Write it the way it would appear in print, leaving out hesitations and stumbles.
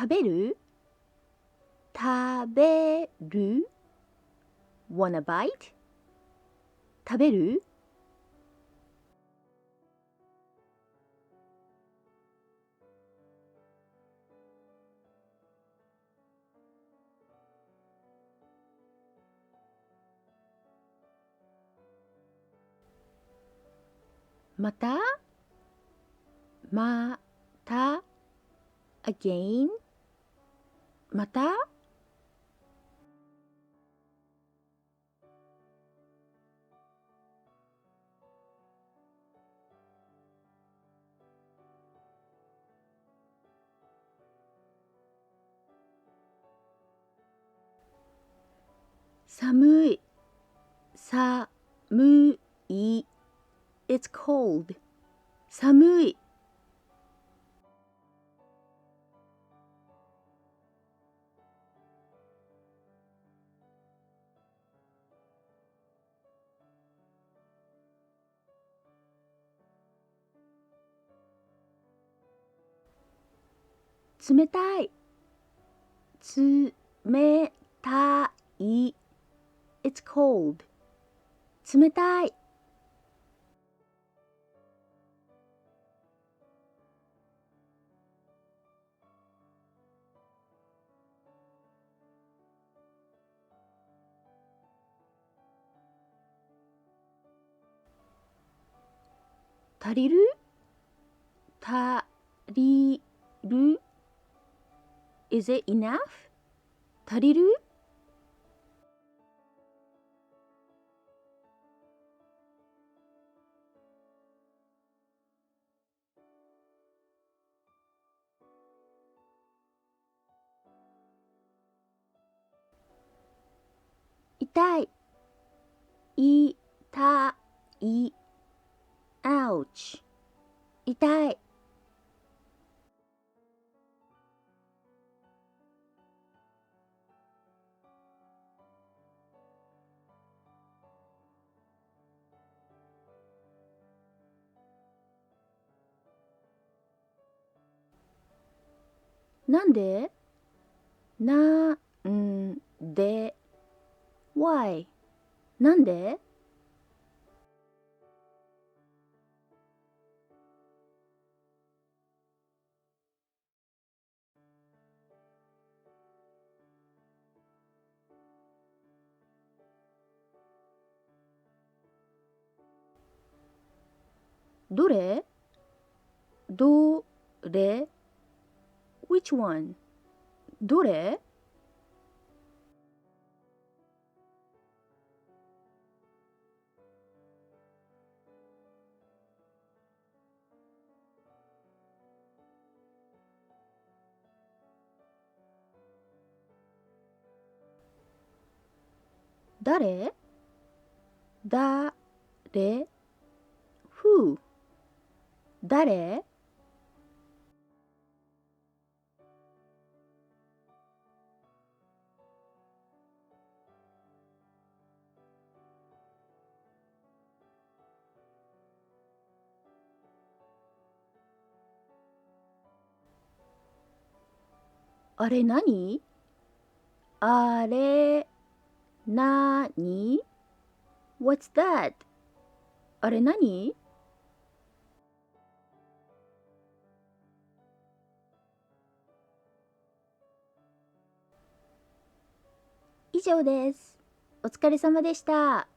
食べる食べる wanna bite 食べるまたまた again また寒い寒い It's cold 寒い冷たい冷たい It's cold 冷たい足りる足りる Is it enough? 足りる痛い痛い Ouch 痛いなんでなんで Why なんでどれどれ Which one どれ誰誰 Who 誰あれ何あれ何 What's that? あれ何以上です。お疲れ様でした。